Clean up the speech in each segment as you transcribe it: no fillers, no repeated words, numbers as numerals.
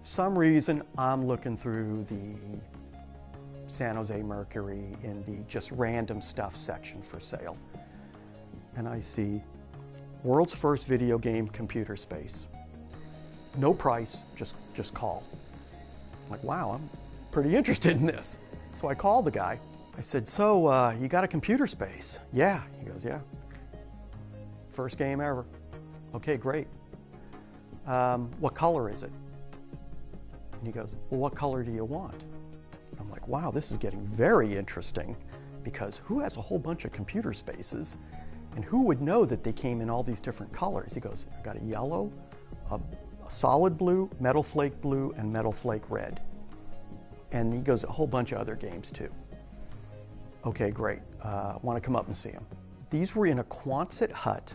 some reason, I'm looking through the San Jose Mercury in the just random stuff section for sale. And I see world's first video game computer space. No price, just call. I'm like, wow, I'm pretty interested in this. So I called the guy. I said, so you got a computer space? Yeah. He goes, yeah. First game ever. Okay, great. What color is it? And he goes, well, what color do you want? I'm like, wow, this is getting very interesting, because who has a whole bunch of computer spaces, and who would know that they came in all these different colors? He goes, I got a yellow, a solid blue, metal flake blue, and metal flake red. And he goes, a whole bunch of other games too. Okay, great. Want to come up and see them. These were in a Quonset hut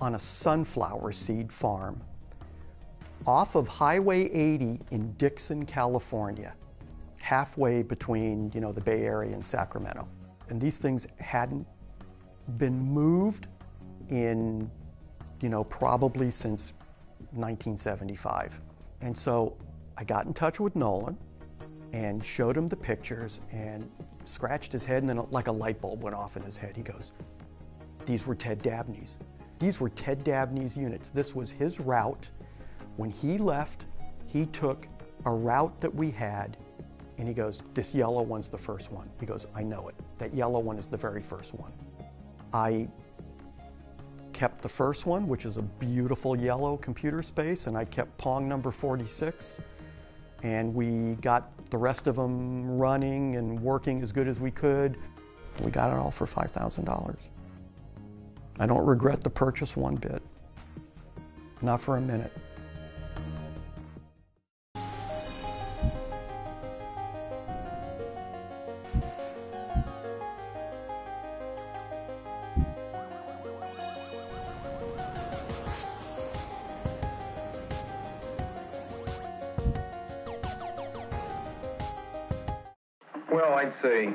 on a sunflower seed farm off of Highway 80 in Dixon, California, halfway between, the Bay Area and Sacramento. And these things hadn't been moved in, probably since 1975. And so I got in touch with Nolan and showed him the pictures and scratched his head, and then like a light bulb went off in his head. He goes, these were Ted Dabney's. These were Ted Dabney's units. This was his route. When he left, he took a route that we had, and he goes, this yellow one's the first one. He goes, I know it. That yellow one is the very first one. I kept the first one, which is a beautiful yellow computer space, and I kept Pong number 46, and we got the rest of them running and working as good as we could. We got it all for $5,000. I don't regret the purchase one bit. Not for a minute. Well, I'd say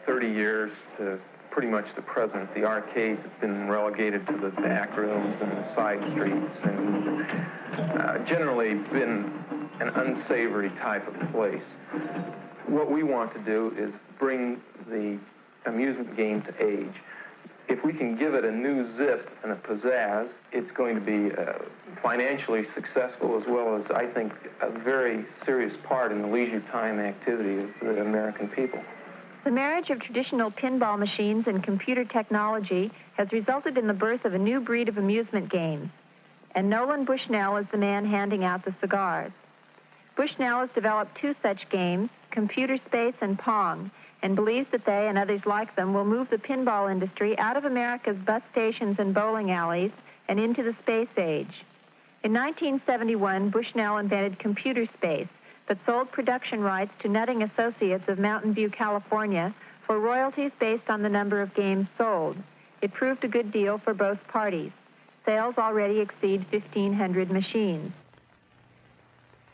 30 years to pretty much the present. The arcades have been relegated to the back rooms and the side streets, and generally been an unsavory type of place. What we want to do is bring the amusement game to age. If we can give it a new zip and a pizzazz, it's going to be financially successful, as well as, I think, a very serious part in the leisure time activity of the American people. The marriage of traditional pinball machines and computer technology has resulted in the birth of a new breed of amusement games. And Nolan Bushnell is the man handing out the cigars. Bushnell has developed two such games, Computer Space and Pong, and believes that they and others like them will move the pinball industry out of America's bus stations and bowling alleys and into the space age. In 1971, Bushnell invented Computer Space, but sold production rights to Nutting Associates of Mountain View, California, for royalties based on the number of games sold. It proved a good deal for both parties. Sales already exceed 1,500 machines.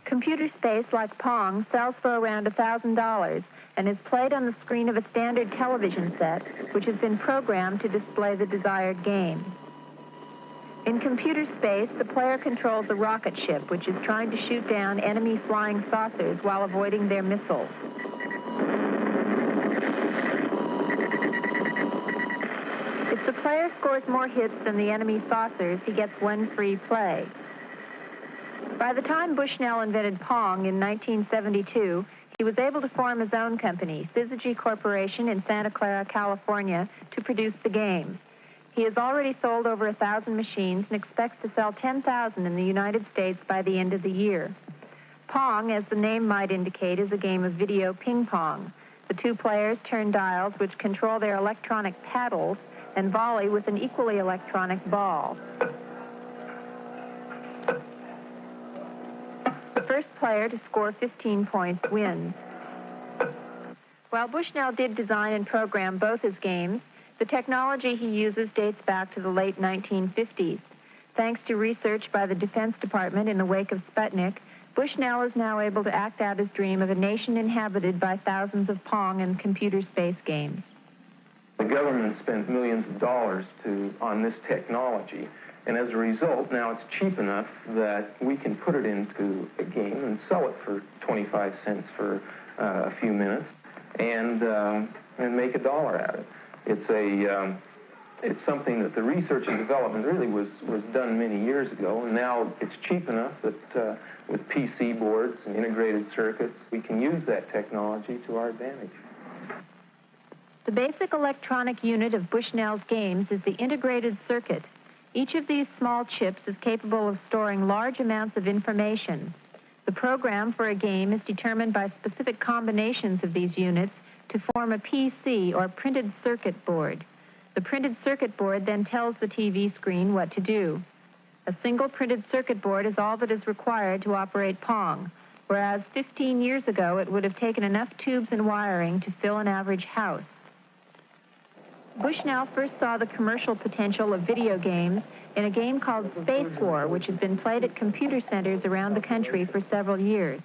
Computer Space, like Pong, sells for around $1,000 and is played on the screen of a standard television set, which has been programmed to display the desired game. In Computer Space, the player controls a rocket ship, which is trying to shoot down enemy flying saucers while avoiding their missiles. If the player scores more hits than the enemy saucers, he gets one free play. By the time Bushnell invented Pong in 1972, he was able to form his own company, Syzygy Corporation in Santa Clara, California, to produce the game. He has already sold over 1,000 machines and expects to sell 10,000 in the United States by the end of the year. Pong, as the name might indicate, is a game of video ping pong. The two players turn dials which control their electronic paddles and volley with an equally electronic ball. The first player to score 15 points wins. While Bushnell did design and program both his games, the technology he uses dates back to the late 1950s. Thanks to research by the Defense Department in the wake of Sputnik, Bushnell is now able to act out his dream of a nation inhabited by thousands of Pong and computer space games. The government spent millions of dollars on this technology, and as a result, now it's cheap enough that we can put it into a game and and sell it for 25 cents for a few minutes and make $1 out of it. It's something that the research and development really was done many years ago, and now it's cheap enough that with PC boards and integrated circuits, we can use that technology to our advantage. The basic electronic unit of Bushnell's games is the integrated circuit. Each of these small chips is capable of storing large amounts of information. The program for a game is determined by specific combinations of these units to form a PC, or printed circuit board. The printed circuit board then tells the TV screen what to do. A single printed circuit board is all that is required to operate Pong, whereas 15 years ago it would have taken enough tubes and wiring to fill an average house. Bushnell first saw the commercial potential of video games in a game called Space War, which has been played at computer centers around the country for several years.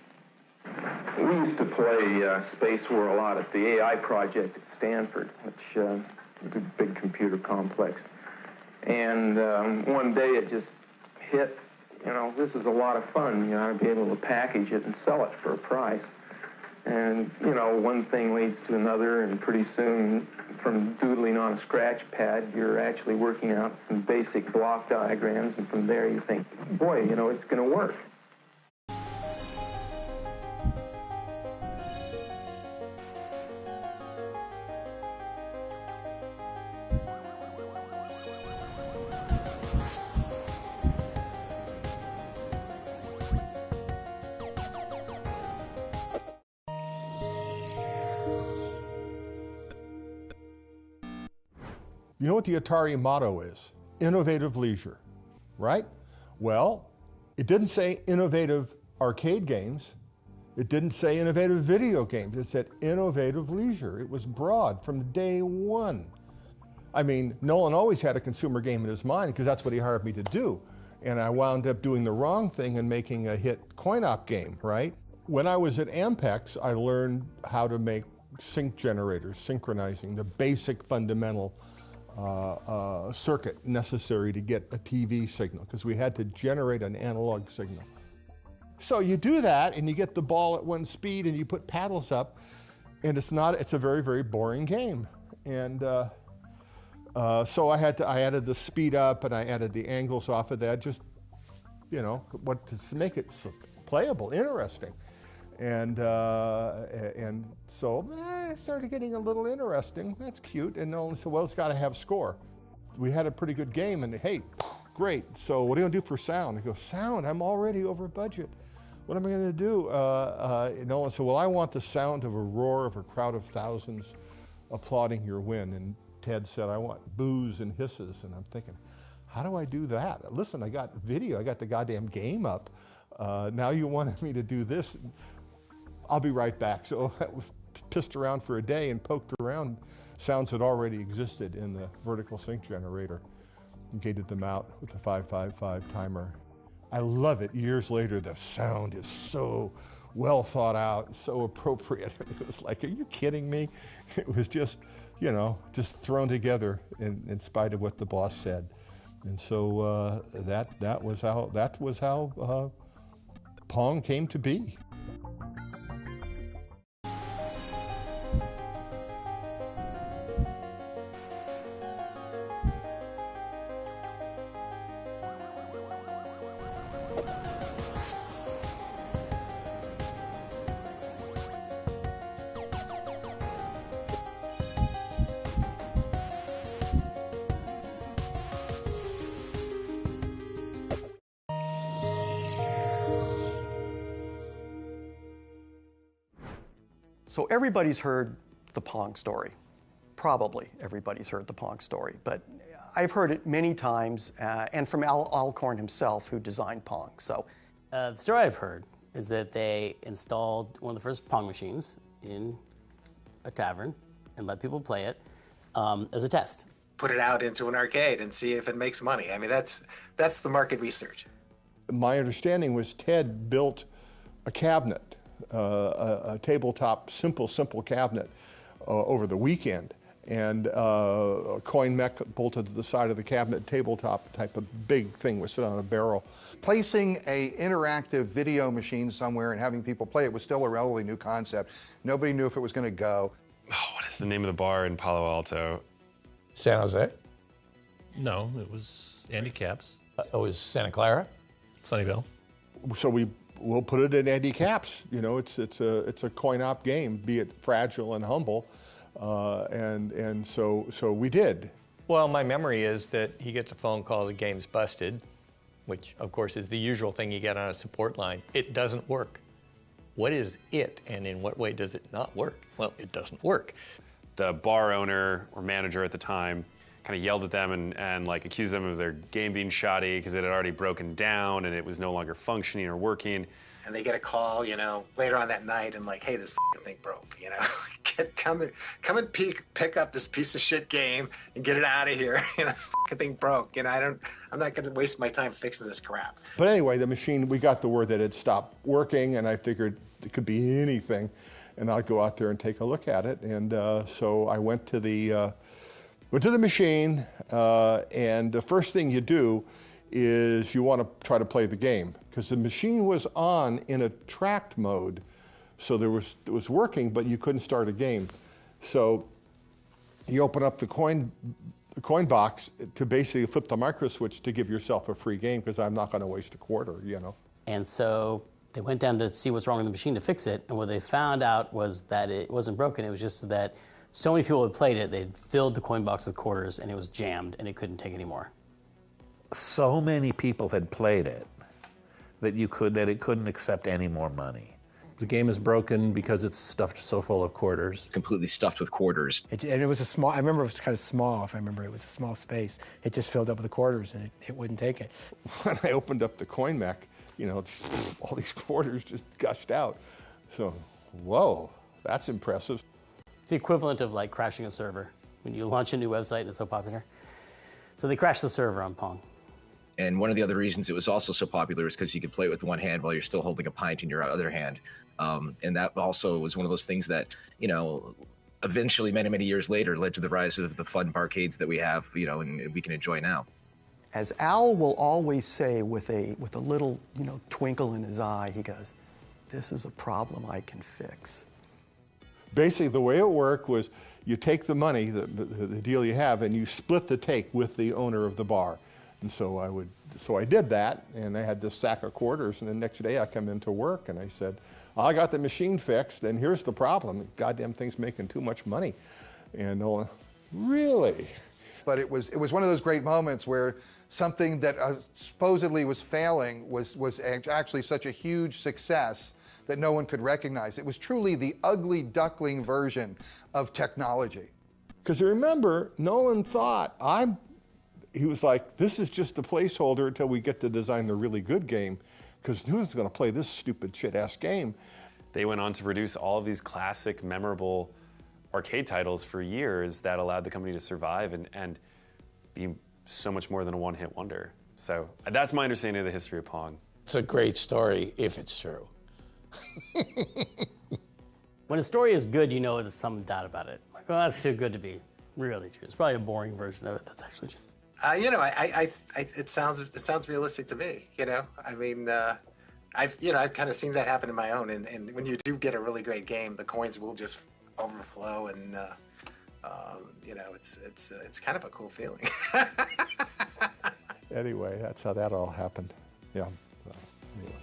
We used to play Space War a lot at the AI project at Stanford, which is a big computer complex. And one day it just hit, this is a lot of fun. You ought to be able to package it and sell it for a price. And, one thing leads to another, and pretty soon, from doodling on a scratch pad, you're actually working out some basic block diagrams, and from there you think, boy, it's going to work. You know what the Atari motto is? Innovative leisure, right? Well, it didn't say innovative arcade games. It didn't say innovative video games. It said innovative leisure. It was broad from day one. I mean, Nolan always had a consumer game in his mind because that's what he hired me to do. And I wound up doing the wrong thing and making a hit coin-op game, right? When I was at Ampex, I learned how to make sync generators, synchronizing, the basic fundamental circuit necessary to get a TV signal, because we had to generate an analog signal. So you do that and you get the ball at one speed and you put paddles up, and it's a very, very boring game. And so I added the speed up and I added the angles off of that, just, to make it playable, interesting. And so it started getting a little interesting. That's cute. And Nolan said, well, it's got to have score. We had a pretty good game, and hey, great. So what are you going to do for sound? I go, sound? I'm already over budget. What am I going to do? Nolan said, well, I want the sound of a roar of a crowd of thousands applauding your win. And Ted said, I want boos and hisses. And I'm thinking, how do I do that? Listen, I got video. I got the goddamn game up. Now you wanted me to do this. I'll be right back. So I pissed around for a day and poked around sounds that already existed in the vertical sync generator and gated them out with the 555 timer. I love it. Years later, the sound is so well thought out, so appropriate. It was like, are you kidding me? It was just, just thrown together in spite of what the boss said. And so that was how Pong came to be. So everybody's heard the Pong story. Probably everybody's heard the Pong story, but I've heard it many times, and from Al Alcorn himself, who designed Pong. So the story I've heard is that they installed one of the first Pong machines in a tavern and let people play it as a test. Put it out into an arcade and see if it makes money. I mean, that's the market research. My understanding was Ted built a cabinet, a tabletop, simple cabinet over the weekend, and a coin mech bolted to the side of the cabinet, tabletop type of big thing was sit on a barrel. Placing a interactive video machine somewhere and having people play it was still a relatively new concept. Nobody knew if it was going to go. Oh, what is the name of the bar in Palo Alto? San Jose? No, it was Andy Capp's. It was Santa Clara? Sunnyvale. So we'll put it in Andy Capp's. You know, it's a coin-op game, be it fragile and humble, and so we did. Well, my memory is that he gets a phone call, the game's busted, which of course is the usual thing you get on a support line. It doesn't work. What is it, and in what way does it not work? Well, it doesn't work. The bar owner or manager at the time kind of yelled at them and like accused them of their game being shoddy because it had already broken down and it was no longer functioning or working. And they get a call, you know, later on that night and like, hey, this fucking thing broke, you know. Come and pick up this piece of shit game and get it out of here. You know, this fucking thing broke. You know, I'm not going to waste my time fixing this crap. But anyway, the machine, we got the word that it stopped working, and I figured it could be anything, and I'd go out there and take a look at it. And so I went to the machine, and the first thing you do is you want to try to play the game, because the machine was on in a tracked mode, so it was working, but you couldn't start a game. So you open up the coin box to basically flip the micro switch to give yourself a free game, because I'm not going to waste a quarter, you know. And so they went down to see what's wrong with the machine to fix it, and what they found out was that it wasn't broken. It was just that so many people had played it, they'd filled the coin box with quarters, and it was jammed, and it couldn't take any more. So many people had played it that it couldn't accept any more money. The game is broken because it's stuffed so full of quarters. Completely stuffed with quarters. And it was a small, I remember it was kind of small, if I remember. It was a small space. It just filled up with the quarters, and it wouldn't take it. When I opened up the coin mech, you know, all these quarters just gushed out. So, whoa, that's impressive. It's the equivalent of like crashing a server when you launch a new website and it's so popular. So they crashed the server on Pong. And one of the other reasons it was also so popular is because you could play it with one hand while you're still holding a pint in your other hand. And that also was one of those things that, you know, eventually many, many years later led to the rise of the fun barcades that we have, you know, and we can enjoy now. As Al will always say with a little, you know, twinkle in his eye, he goes, "This is a problem I can fix." Basically, the way it worked was you take the money, the deal you have, and you split the take with the owner of the bar. And so I did that, and I had this sack of quarters, and the next day I come into work, and I said, I got the machine fixed, and here's the problem. The goddamn thing's making too much money. And they'll went, really? But it was one of those great moments where something that supposedly was failing was actually such a huge success that no one could recognize. It was truly the ugly duckling version of technology. Because remember, Nolan thought, he was like, this is just a placeholder until we get to design the really good game, because who's going to play this stupid shit-ass game? They went on to produce all of these classic, memorable arcade titles for years that allowed the company to survive and be so much more than a one-hit wonder. So that's my understanding of the history of Pong. It's a great story if it's true. When a story is good, you know there's some doubt about it. Like, oh, that's too good to be really true. It's probably a boring version of it that's actually true. You know, it sounds realistic to me. You know, I mean, I've kind of seen that happen in my own. And when you do get a really great game, the coins will just overflow, and you know, it's kind of a cool feeling. Anyway, that's how that all happened. Yeah. Anyway.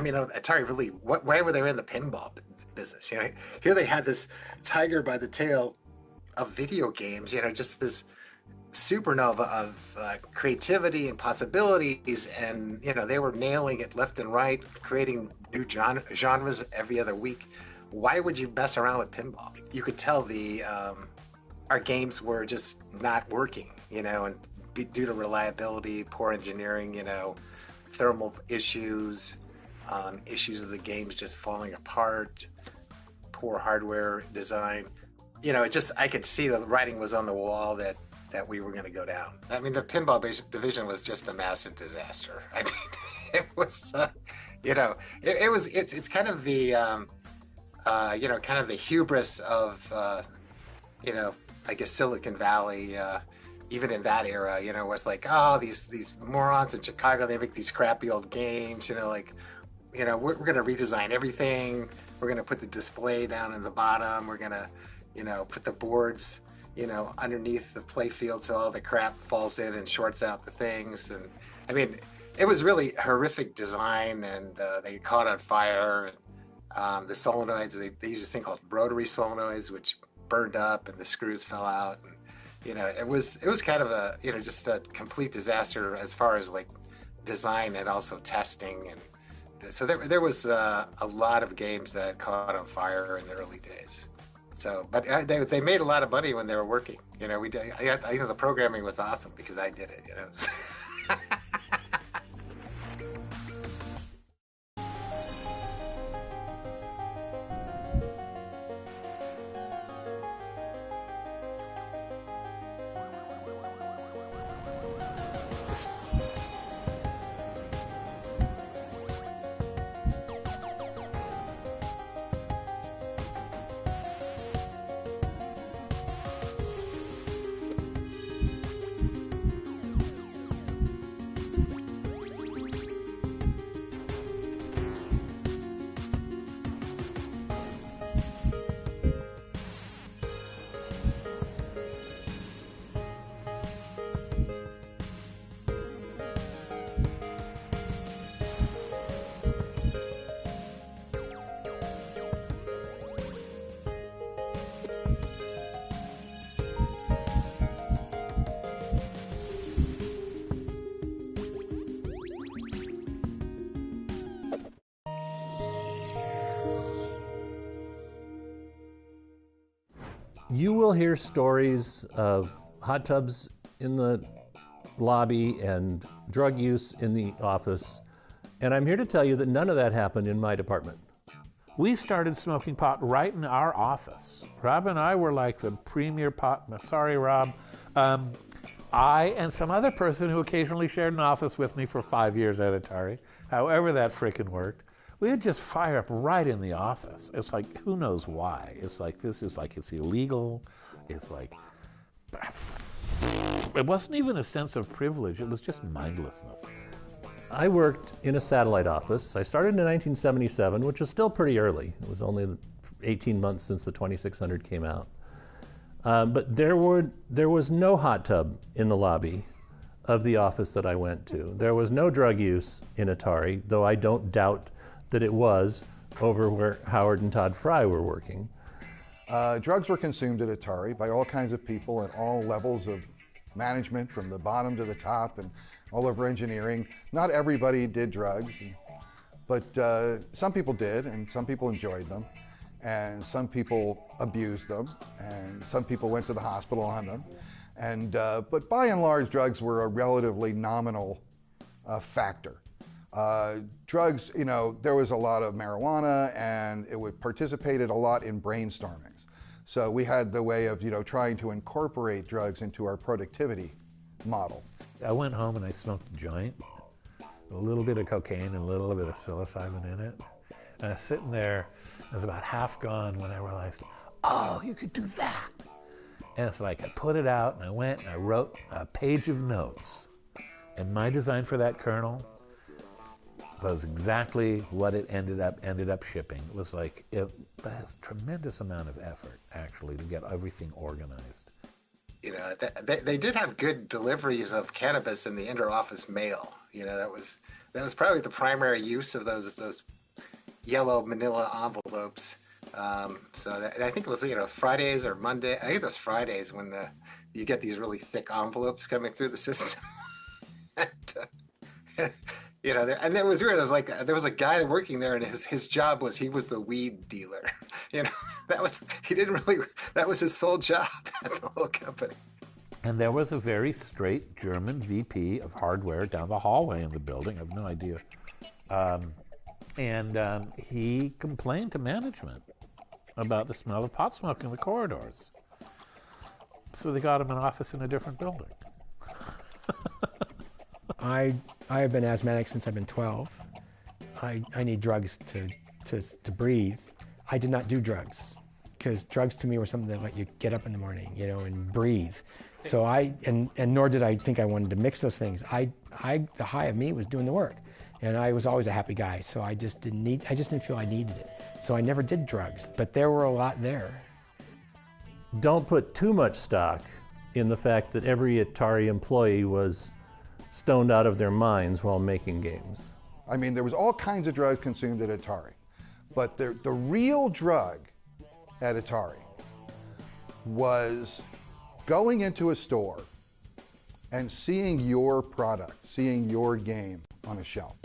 I mean, Atari really, why were they in the pinball business? You know, here they had this tiger by the tail of video games, you know, just this supernova of creativity and possibilities, and you know they were nailing it left and right, creating new genres every other week. Why would you mess around with pinball? You could tell our games were just not working, you know, and due to reliability, poor engineering, you know, thermal issues, issues of the games just falling apart, poor hardware design. You know, I could see the writing was on the wall that we were going to go down. I mean, the pinball division was just a massive disaster. I mean, it was, you know, it's kind of the, you know, kind of the hubris of, you know, I guess Silicon Valley, even in that era, you know, where it's like, oh, these morons in Chicago, they make these crappy old games, you know, like, you know, we're going to redesign everything. We're going to put the display down in the bottom. We're going to, you know, put the boards, you know, underneath the play field so all the crap falls in and shorts out the things. And I mean, it was really horrific design, and they caught on fire. And, the solenoids, they used this thing called rotary solenoids, which burned up and the screws fell out. And, you know, it was kind of a, you know, just a complete disaster as far as like design and also testing. And so there was a lot of games that caught on fire in the early days. So, but they made a lot of money when they were working. You know, I think the programming was awesome because I did it. You know. You will hear stories of hot tubs in the lobby and drug use in the office, and I'm here to tell you that none of that happened in my department. We started smoking pot right in our office. Rob and I were like the premier pot. Sorry, Rob. I and some other person who occasionally shared an office with me for 5 years at Atari, however that frickin' worked, we would just fire up right in the office. It's like, who knows why? It's like, it's illegal. It's like, it wasn't even a sense of privilege. It was just mindlessness. I worked in a satellite office. I started in 1977, which was still pretty early. It was only 18 months since the 2600 came out. But there was no hot tub in the lobby of the office that I went to. There was no drug use in Atari, though I don't doubt that it was over where Howard and Todd Fry were working. Drugs were consumed at Atari by all kinds of people at all levels of management, from the bottom to the top and all over engineering. Not everybody did drugs, but some people did, and some people enjoyed them, and some people abused them, and some people went to the hospital on them. And but by and large, drugs were a relatively nominal factor. Drugs, you know, there was a lot of marijuana, and it participated a lot in brainstormings. So we had the way of, you know, trying to incorporate drugs into our productivity model. I went home and I smoked a joint, a little bit of cocaine and a little bit of psilocybin in it. And I was sitting there, it was about half gone when I realized, oh, you could do that. And it's like I put it out and I went and I wrote a page of notes. And my design for that kernel was exactly what it ended up shipping. It was like, it has a tremendous amount of effort, actually, to get everything organized. You know, they did have good deliveries of cannabis in the interoffice mail. You know, that was probably the primary use of those yellow manila envelopes. I think it was, you know, Fridays or Monday. I think it was Fridays when you get these really thick envelopes coming through the system. You know, and it was weird. There was a guy working there, and his job was he was the weed dealer. You know, that was his sole job at the whole company. And there was a very straight German VP of hardware down the hallway in the building. I have no idea. He complained to management about the smell of pot smoke in the corridors. So they got him an office in a different building. I have been asthmatic since I've been 12. I need drugs to breathe. I did not do drugs because drugs to me were something that let you get up in the morning, you know, and breathe. So nor did I think I wanted to mix those things. The high of me was doing the work, and I was always a happy guy. So I just didn't feel I needed it. So I never did drugs, but there were a lot there. Don't put too much stock in the fact that every Atari employee was stoned out of their minds while making games. I mean, there was all kinds of drugs consumed at Atari, but the real drug at Atari was going into a store and seeing your product, seeing your game on a shelf.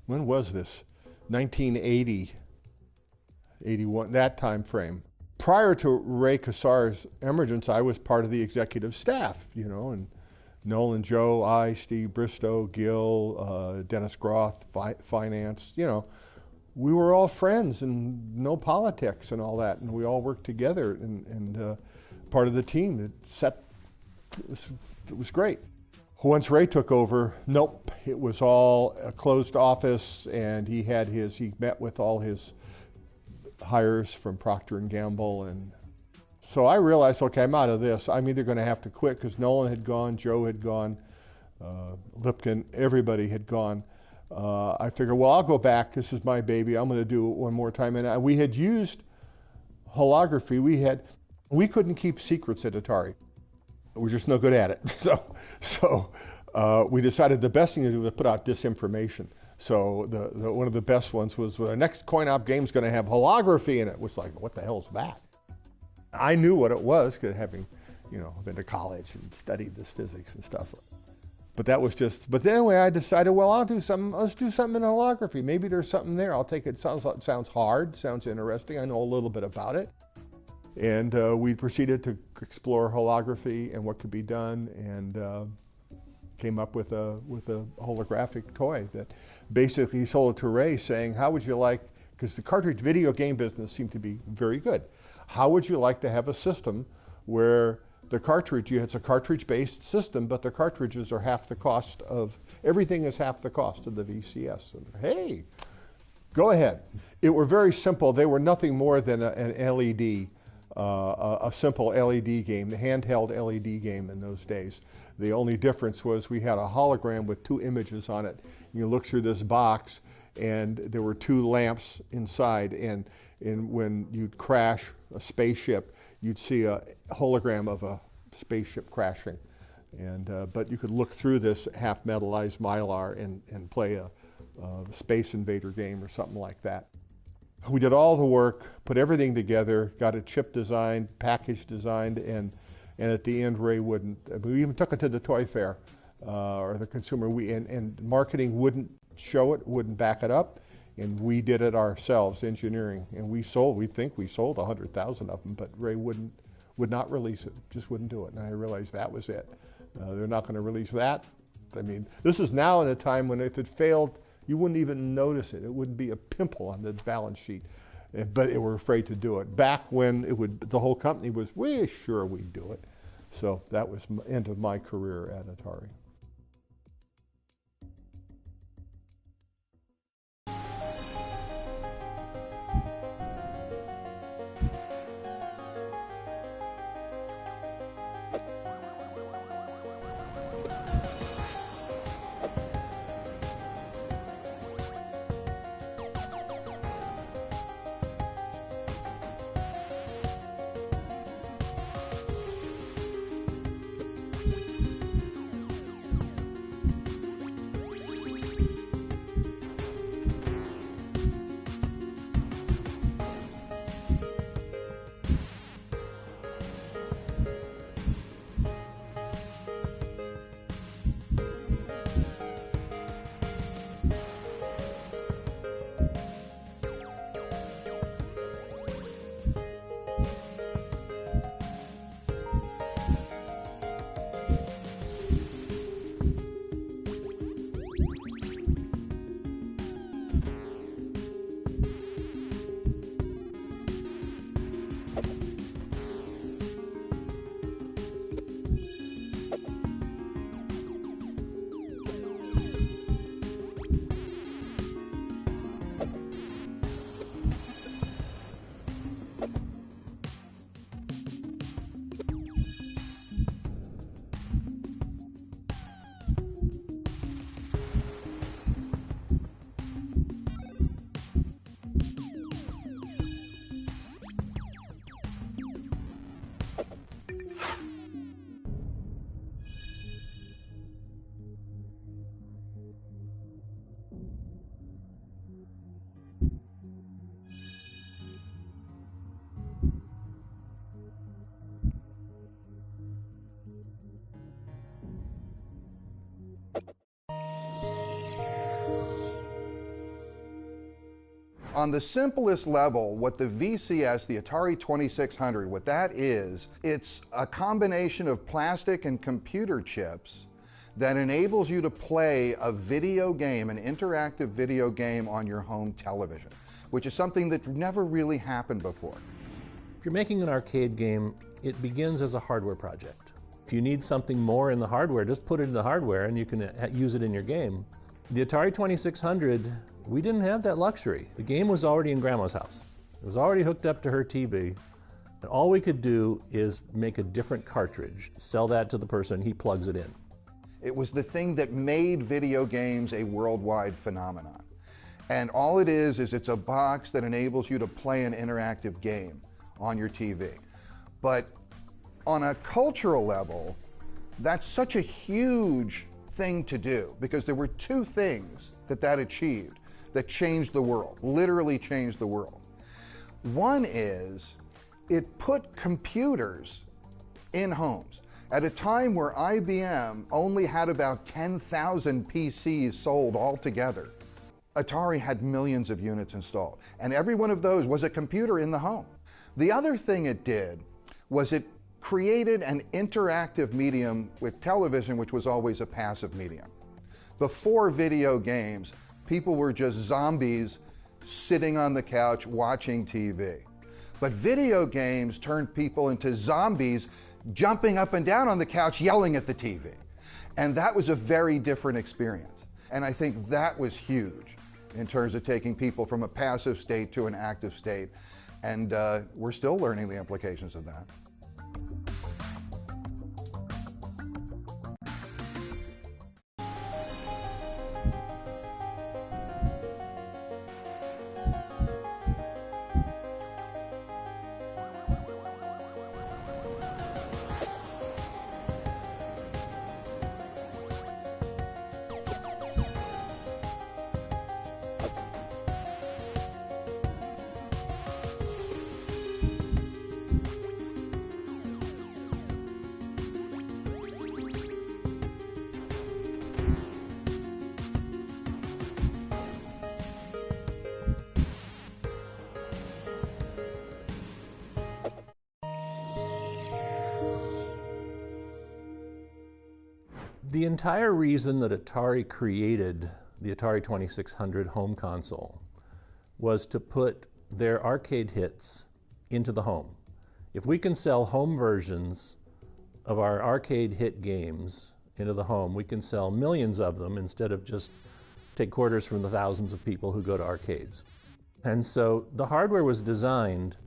When was this? 1980, 81, that time frame. Prior to Ray Kassar's emergence, I was part of the executive staff, you know, and Nolan, Joe, I, Steve Bristow, Gil, Dennis Groth, finance, you know. We were all friends and no politics and all that, and we all worked together and part of the team. It was great. Once Ray took over, nope, it was all a closed office, and he met with all his hires from Procter & Gamble, and so I realized, okay, I'm out of this. I'm either going to have to quit because Nolan had gone, Joe had gone, Lipkin, everybody had gone. I figured, well, I'll go back. This is my baby. I'm going to do it one more time. And we had used holography. We couldn't keep secrets at Atari. We're just no good at it. So we decided the best thing to do was put out disinformation. So one of the best ones was the next coin-op game is going to have holography in it. It was like, what the hell is that? I knew what it was, cause having, you know, been to college and studied this physics and stuff. But that was just. But anyway, I decided, well, Let's do something in holography. Maybe there's something there. I'll take it. Sounds hard. Sounds interesting. I know a little bit about it. And we proceeded to explore holography and what could be done. And came up with a holographic toy that basically he sold it to Ray, saying, how would you like, because the cartridge video game business seemed to be very good, how would you like to have a system where the cartridge, it's a cartridge-based system, but the cartridges are half the cost of, everything is half the cost of the VCS. And, hey, go ahead. It were very simple. They were nothing more than an LED, a simple LED game, the handheld LED game in those days. The only difference was we had a hologram with 2 images on it. You look through this box, and there were 2 lamps inside, and when you'd crash a spaceship, you'd see a hologram of a spaceship crashing. But you could look through this half metallized Mylar and play a Space Invader game or something like that. We did all the work, put everything together, got a chip designed, package designed, and at the end Ray wouldn't. We even took it to the toy fair or the consumer. And marketing wouldn't show it, wouldn't back it up. And we did it ourselves, engineering, and we think we sold 100,000 of them, but Ray would not release it, just wouldn't do it. And I realized that was it. They're not going to release that. I mean, this is now in a time when if it failed, you wouldn't even notice it. It wouldn't be a pimple on the balance sheet, but they were afraid to do it. Back when the whole company was, we're sure we'd do it. So that was the end of my career at Atari. On the simplest level, what the VCS, the Atari 2600, what that is, it's a combination of plastic and computer chips that enables you to play a video game, an interactive video game on your home television, which is something that never really happened before. If you're making an arcade game, it begins as a hardware project. If you need something more in the hardware, just put it in the hardware and you can use it in your game. The Atari 2600, we didn't have that luxury. The game was already in Grandma's house. It was already hooked up to her TV. And all we could do is make a different cartridge, sell that to the person, he plugs it in. It was the thing that made video games a worldwide phenomenon. And all it is it's a box that enables you to play an interactive game on your TV. But on a cultural level, that's such a huge thing to do, because there were two things that achieved that changed the world, literally changed the world. One is it put computers in homes. At a time where IBM only had about 10,000 PCs sold altogether, Atari had millions of units installed, and every one of those was a computer in the home. The other thing it did was it created an interactive medium with television, which was always a passive medium. Before video games, people were just zombies sitting on the couch watching TV. But video games turned people into zombies jumping up and down on the couch yelling at the TV. And that was a very different experience. And I think that was huge in terms of taking people from a passive state to an active state. And we're still learning the implications of that. The entire reason that Atari created the Atari 2600 home console was to put their arcade hits into the home. If we can sell home versions of our arcade hit games into the home, we can sell millions of them instead of just take quarters from the thousands of people who go to arcades. And so the hardware was designed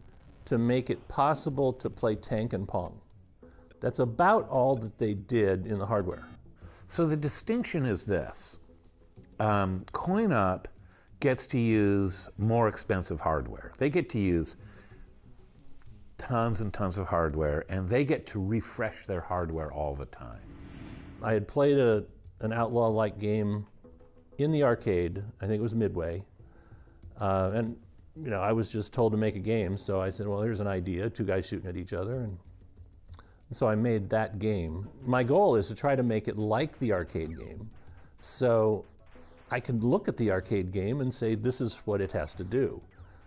to make it possible to play Tank and Pong. That's about all that they did in the hardware. So the distinction is this. CoinUp gets to use more expensive hardware. They get to use tons and tons of hardware, and they get to refresh their hardware all the time. I had played an Outlaw-like game in the arcade. I think it was Midway. And you know, I was just told to make a game, so I said, well, here's an idea, two guys shooting at each other. And so I made that game. My goal is to try to make it like the arcade game, so I could look at the arcade game and say, this is what it has to do.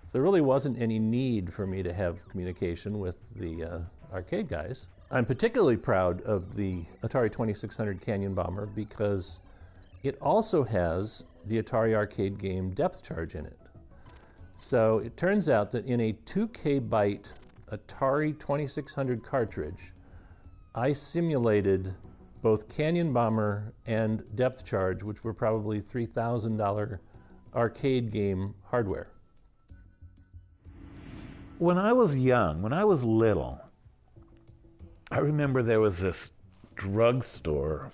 So there really wasn't any need for me to have communication with the arcade guys. I'm particularly proud of the Atari 2600 Canyon Bomber because it also has the Atari arcade game Depth Charge in it. So it turns out that in a 2K byte Atari 2600 cartridge, I simulated both Canyon Bomber and Depth Charge, which were probably $3,000 arcade game hardware. When I was young, when I was little, I remember there was this drugstore,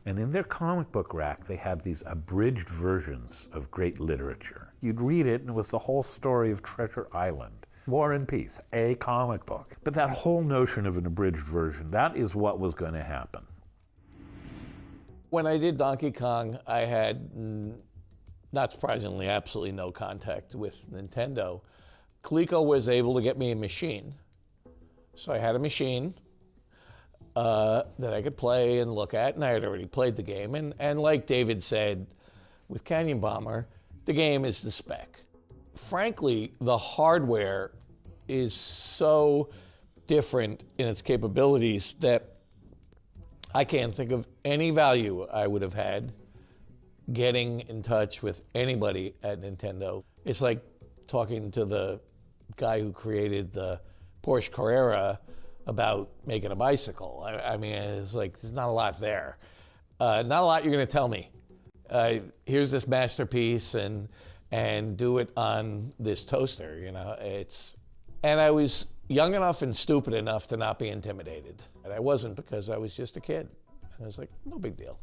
and in their comic book rack, they had these abridged versions of great literature. You'd read it, and it was the whole story of Treasure Island. War and Peace, a comic book. But that whole notion of an abridged version, that is what was going to happen. When I did Donkey Kong, I had, not surprisingly, absolutely no contact with Nintendo. Coleco was able to get me a machine. So I had a machine that I could play and look at, and I had already played the game. And like David said, with Canyon Bomber, the game is the spec. Frankly, the hardware is so different in its capabilities that I can't think of any value I would have had getting in touch with anybody at Nintendo. It's like talking to the guy who created the Porsche Carrera about making a bicycle. I mean, it's like, there's not a lot there. Not a lot you're going to tell me. Here's this masterpiece, and do it on this toaster, you know. And I was young enough and stupid enough to not be intimidated. And I wasn't, because I was just a kid. And I was like, no big deal.